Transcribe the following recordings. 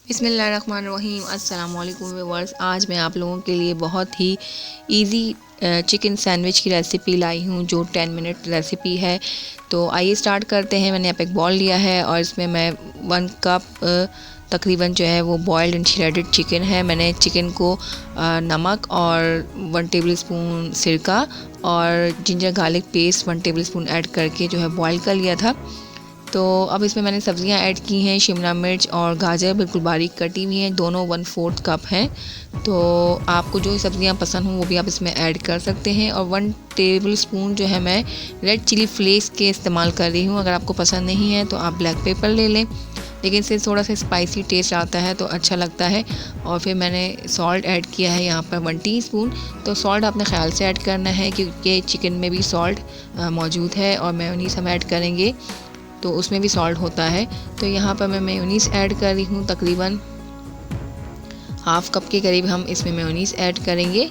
बिस्मिल्लाहिर्रहमानिर्रहीम। अस्सलाम वालेकुम व्यूअर्स। आज मैं आप लोगों के लिए बहुत ही इजी चिकन सैंडविच की रेसिपी लाई हूँ, जो 10 मिनट रेसिपी है। तो आइए स्टार्ट करते हैं। मैंने यहाँ पे एक बॉल लिया है और इसमें मैं 1 कप तकरीबन जो है वो बॉयल्ड एंड श्रेडेड चिकन है। मैंने चिकन को नमक और 1 टेबल स्पून सिरका और ginger garlic paste 1 table spoon add करके जो है बॉयल कर लिया था। तो अब इसमें मैंने सब्ज़ियाँ ऐड की हैं, शिमला मिर्च और गाजर बिल्कुल बारीक कटी हुई हैं, दोनों 1/4 कप हैं। तो आपको जो सब्ज़ियाँ पसंद हों वो भी आप इसमें ऐड कर सकते हैं। और 1 टेबल स्पून जो है मैं रेड चिली फ्लेक्स के इस्तेमाल कर रही हूँ। अगर आपको पसंद नहीं है तो आप ब्लैक पेपर ले लें, लेकिन इससे थोड़ा सा स्पाइसी टेस्ट आता है तो अच्छा लगता है। और फिर मैंने सॉल्ट ऐड किया है यहाँ पर 1 टीस्पून। तो सॉल्ट अपने ख्याल से ऐड करना है, क्योंकि चिकन में भी सॉल्ट मौजूद है और मेयोनीज़ हम ऐड करेंगे तो उसमें भी सॉल्ट होता है। तो यहाँ पर मैं मेयोनीज़ ऐड कर रही हूँ, तकरीबन ½ कप के करीब हम इसमें मेयोनीज़ ऐड करेंगे।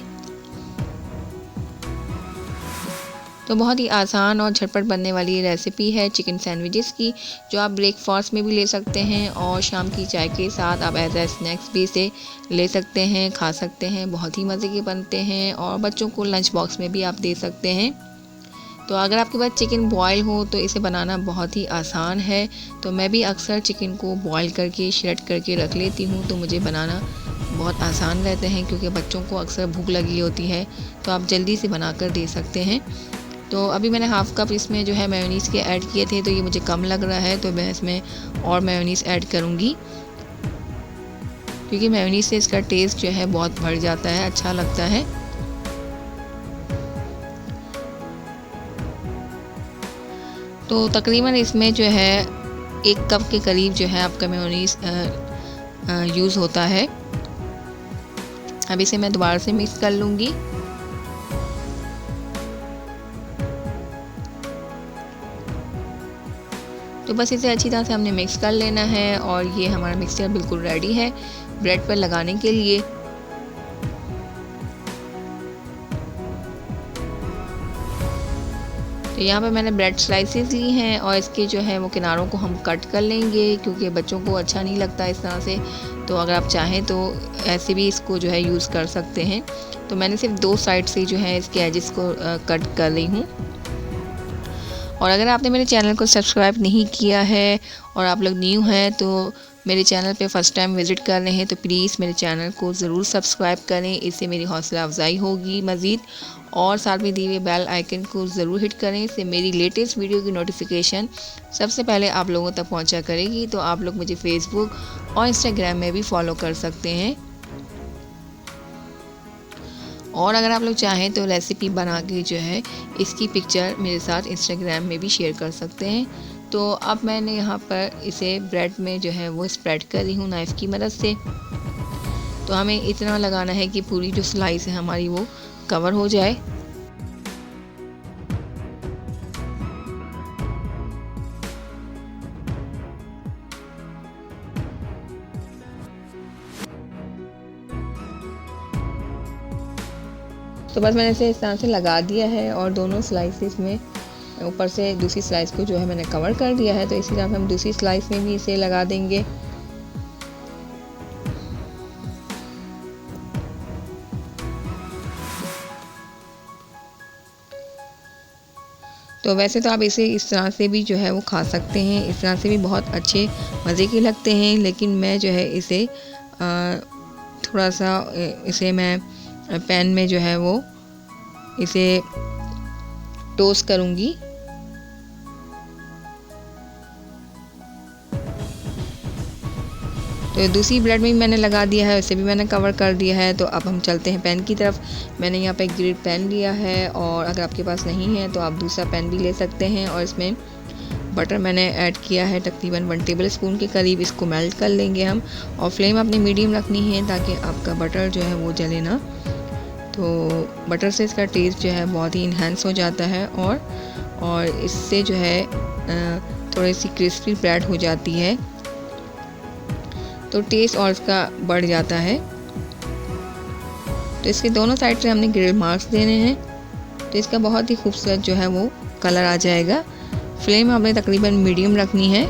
तो बहुत ही आसान और झटपट बनने वाली रेसिपी है चिकन सैंडविचेस की, जो आप ब्रेकफास्ट में भी ले सकते हैं और शाम की चाय के साथ आप एज ए स्नैक्स भी इसे ले सकते हैं, खा सकते हैं। बहुत ही मज़े के बनते हैं और बच्चों को लंच बॉक्स में भी आप दे सकते हैं। तो अगर आपके पास चिकन बॉयल हो तो इसे बनाना बहुत ही आसान है। तो मैं भी अक्सर चिकन को बॉयल करके श्रेड करके रख लेती हूँ, तो मुझे बनाना बहुत आसान रहते हैं, क्योंकि बच्चों को अक्सर भूख लगी होती है तो आप जल्दी से बनाकर दे सकते हैं। तो अभी मैंने ½ कप इसमें जो है मेयोनीज़ के ऐड किए थे, तो ये मुझे कम लग रहा है, तो मैं इसमें और मेयोनीज़ ऐड करूँगी, क्योंकि मेयोनीज़ से इसका टेस्ट जो है बहुत बढ़ जाता है, अच्छा लगता है। तो तकरीबन इसमें जो है 1 कप के करीब जो है आपका मेयोनीज़ यूज़ होता है। अब इसे मैं दोबारा से मिक्स कर लूँगी। तो बस इसे अच्छी तरह से हमने मिक्स कर लेना है और ये हमारा मिक्सचर बिल्कुल रेडी है ब्रेड पर लगाने के लिए। तो यहाँ पे मैंने ब्रेड स्लाइसेस ली हैं और इसके जो है वो किनारों को हम कट कर लेंगे, क्योंकि बच्चों को अच्छा नहीं लगता इस तरह से। तो अगर आप चाहें तो ऐसे भी इसको जो है यूज़ कर सकते हैं। तो मैंने सिर्फ 2 साइड से जो है इसके एजेस को कट कर रही हूँ। और अगर आपने मेरे चैनल को सब्सक्राइब नहीं किया है और आप लोग न्यू हैं तो मेरे चैनल पे फर्स्ट टाइम विज़िट कर रहे हैं, तो प्लीज़ मेरे चैनल को ज़रूर सब्सक्राइब करें, इससे मेरी हौसला अफजाई होगी मज़ीद। और साथ में दिए हुए बेल आइकन को ज़रूर हिट करें, इससे मेरी लेटेस्ट वीडियो की नोटिफिकेशन सबसे पहले आप लोगों तक पहुंचा करेगी। तो आप लोग मुझे फेसबुक और इंस्टाग्राम में भी फॉलो कर सकते हैं। और अगर आप लोग चाहें तो रेसिपी बना के जो है इसकी पिक्चर मेरे साथ इंस्टाग्राम में भी शेयर कर सकते हैं। तो अब मैंने यहाँ पर इसे ब्रेड में जो है वो स्प्रेड कर रही हूँ नाइफ़ की मदद से। तो हमें इतना लगाना है कि पूरी जो स्लाइस है हमारी वो कवर हो जाए। तो बस मैंने इसे इस तरह से लगा दिया है और दोनों स्लाइसेस में ऊपर से दूसरी स्लाइस को जो है मैंने कवर कर दिया है। तो इसी तरह से हम दूसरी स्लाइस में भी इसे लगा देंगे। तो वैसे तो आप इसे इस तरह से भी जो है वो खा सकते हैं, इस तरह से भी बहुत अच्छे मज़े के लगते हैं। लेकिन मैं जो है इसे थोड़ा सा इसे मैं पैन में जो है वो इसे टोस्ट करूँगी। तो दूसरी ब्रेड में भी मैंने लगा दिया है, उसे भी मैंने कवर कर दिया है। तो अब हम चलते हैं पैन की तरफ। मैंने यहाँ पे एक ग्रिड पैन लिया है और अगर आपके पास नहीं है तो आप दूसरा पैन भी ले सकते हैं। और इसमें बटर मैंने ऐड किया है तकरीबन 1 टेबल स्पून के करीब। इसको मेल्ट कर लेंगे हम और फ्लेम अपनी मीडियम रखनी है, ताकि आपका बटर जो है वो जले ना। तो बटर से इसका टेस्ट जो है बहुत ही इन्हेंस हो जाता है और इससे जो है थोड़ी सी क्रिस्पी ब्रेड हो जाती है, तो टेस्ट और इसका बढ़ जाता है। तो इसके दोनों साइड से हमने ग्रिल मार्क्स देने हैं, तो इसका बहुत ही खूबसूरत जो है वो कलर आ जाएगा। फ्लेम हमें तकरीबन मीडियम रखनी है।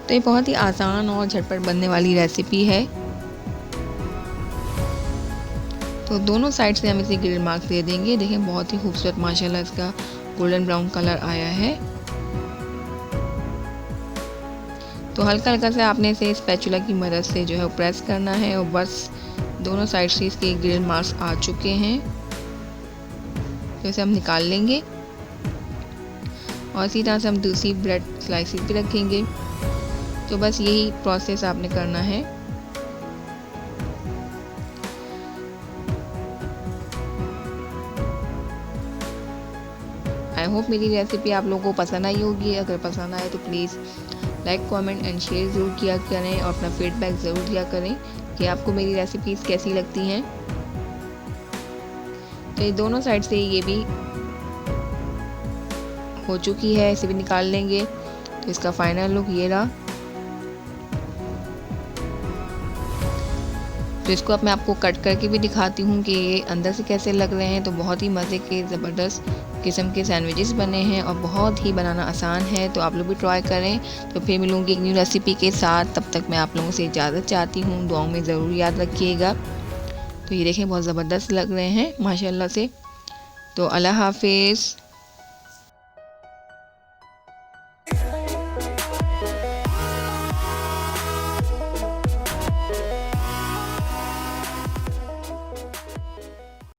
तो तो ये बहुत ही आसान और झटपट बनने वाली रेसिपी है। तो दोनों साइड से हम इसे ग्रिल मार्क्स दे देंगे। देखें बहुत ही खूबसूरत माशाल्लाह इसका गोल्डन ब्राउन कलर आया है। तो हल्का हल्का से आपने इसे स्पैचुला की मदद से जो है प्रेस करना है और बस दोनों साइड से इसके ग्रिल मार्क्स आ चुके हैं। तो इसे हम निकाल लेंगे और इसी तरह से हम दूसरी ब्रेड स्लाइसेस भी रखेंगे। तो बस यही प्रोसेस आपने करना है। आई होप मेरी रेसिपी आप लोगों को पसंद आई होगी। अगर पसंद आए तो please like comment and share ज़रूर किया करें और अपना फीडबैक ज़रूर दिया करें कि आपको मेरी रेसिपीज़ कैसी लगती हैं। तो ये दोनों साइड से ये भी हो चुकी है, इसे भी निकाल लेंगे। तो इसका फाइनल लुक ये रहा। तो इसको अब मैं आपको कट करके भी दिखाती हूँ कि ये अंदर से कैसे लग रहे हैं। तो बहुत ही मज़े के ज़बरदस्त किस्म के सैंडविचेस बने हैं और बहुत ही बनाना आसान है। तो आप लोग भी ट्राई करें। तो फिर मिलूँगी एक न्यू रेसिपी के साथ। तब तक मैं आप लोगों से इजाज़त चाहती हूँ। दुआओं में ज़रूर याद रखिएगा। तो ये देखें बहुत ज़बरदस्त लग रहे हैं माशाल्लाह से। तो अल्लाह हाफिज़।